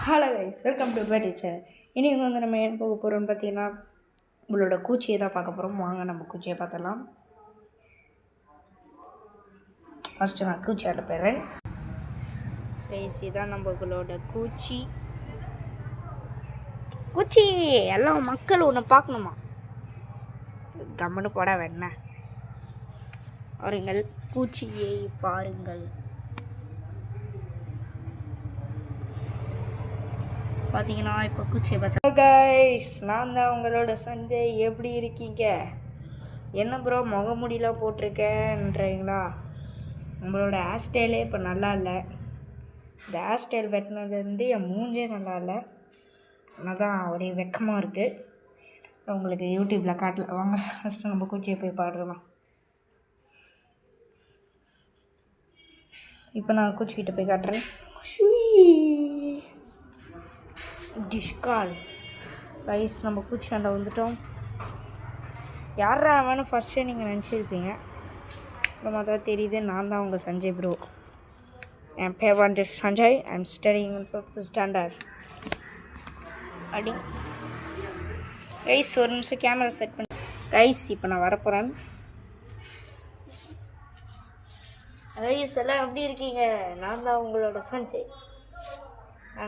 Hello guys, welcome to pay teacher. இன்றைக்கி வந்து நம்ம என்ன போக போகிறோம்னு பார்த்தீங்கன்னா உங்களோட கூச்சியை தான் பார்க்க போகிறோம். வாங்க நம்ம கூச்சியை பார்த்துடலாம். ஃபஸ்ட்டு நான் கூச்சி ஆட்ட போயிடுறேன். கைஸ், இதான் நம்மளோட கூச்சி. கூச்சி எல்லாம் மக்கள் ஒன்று பார்க்கணுமா? கம்முன்னு போட வேணா பாருங்கள், கூச்சியை பாருங்கள். பார்த்தீங்கன்னா இப்போ கூச்சியை பார்த்தா கைஸ், நான் தான் உங்களோட சஞ்சய். எப்படி இருக்கீங்க? என்ன ப்ரோ முகமுடியெலாம் போட்டிருக்கேன்றீங்களா? நம்மளோட ஹேர் ஸ்டைலே இப்போ நல்லா இல்லை. இந்த ஹேர் ஸ்டைல் வெட்டினதுலேருந்து என் மூஞ்சே நல்லா இல்லை. ஆனால் தான் ஒரே வெக்கமாக இருக்குது. உங்களுக்கு யூடியூப்பில் காட்டல. வாங்க ஃபஸ்ட்டு நம்ம கூச்சியை போய் பாடுறோம். இப்போ நான் கூச்சிக்கிட்ட போய் காட்டுறேன். டிஷ்கால் ரைஸ், நம்ம கூச்சாண்டை வந்துட்டோம். யாரா வேணும் ஃபஸ்ட்டே நீங்கள் நினச்சிருப்பீங்க. நம்ம தான் தெரியுது, நான் தான் உங்கள் சஞ்சய் ப்ரோ. என் பேர் வந்து Sanjay. I am studying in 5th standard. அப்படி கைஸ், ஒரு நிமிஷம் கேமரா செட் பண்ணி கைஸ், இப்போ நான் வரப்போகிறேன். கைஸ் எல்லாம் எப்படி இருக்கீங்க? நான் தான் உங்களோட சஞ்சய்.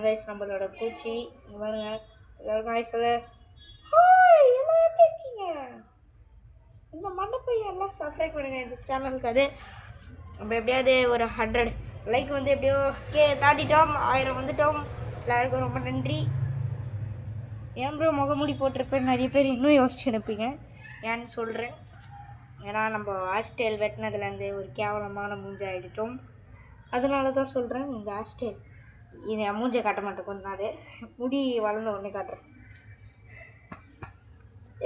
கைஸ், நம்மளோட கூச்சி பாருங்க. கைஸ் எல்லாம் எப்படி இருக்கீங்க? இந்த மண்டபம் எல்லாம் சப்ஸ்கிரைப் பண்ணுங்கள் இந்த சேனலுக்கு. அது நம்ம எப்படியாவது ஒரு 100 லைக் வந்து எப்படியோ தாண்டிட்டோம். 1000 வந்துட்டோம். எல்லாருக்கும் ரொம்ப நன்றி. ஏன் ப்ரோ முகமூடி போட்டிருப்பேன் நிறைய பேர் இன்னும் யோசிச்சு அனுப்பிங்க. ஏன்னு சொல்கிறேன். ஏன்னா நம்ம ஹேர் ஸ்டைல் வெட்டினதுலேருந்து ஒரு கேவலமான மூஞ்சி ஆகிட்டோம். அதனால தான் சொல்கிறேன். இந்த ஹேர் ஸ்டைல் இது என் மூஞ்சை காட்ட மாட்டேன். கொஞ்ச நாள் முடி வளர்ந்த உடனே காட்டுறேன்.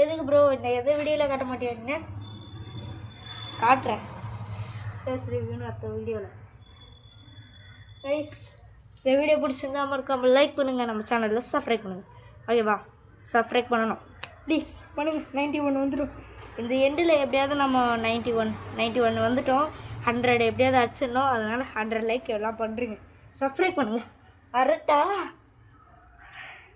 எதுக்கு ப்ரோ இந்த எதை வீடியோவில் காட்ட மாட்டேன்னு காட்டுறேன். ஃபேஸ் ரிவ்யூன்னு அடுத்த வீடியோவில். கைஸ், இந்த வீடியோ பிடிச்சிருந்தா மறக்காமல் லைக் பண்ணுங்கள். நம்ம சேனலில் சப்ஸ்கிரைப் பண்ணுங்கள். ஓகேவா? சப்ஸ்கிரைப் பண்ணணும் ப்ளீஸ் பண்ணுங்கள். 91 வந்துடும். இந்த எண்டில் எப்படியாவது நம்ம 91 வந்துட்டோம். 100 எப்படியாவது அடிச்சிடணும். அதனால் 100 லைக் எல்லாம் பண்ணுறீங்க. சப்ஸ்கிரைப் பண்ணுங்கள். அரட்டா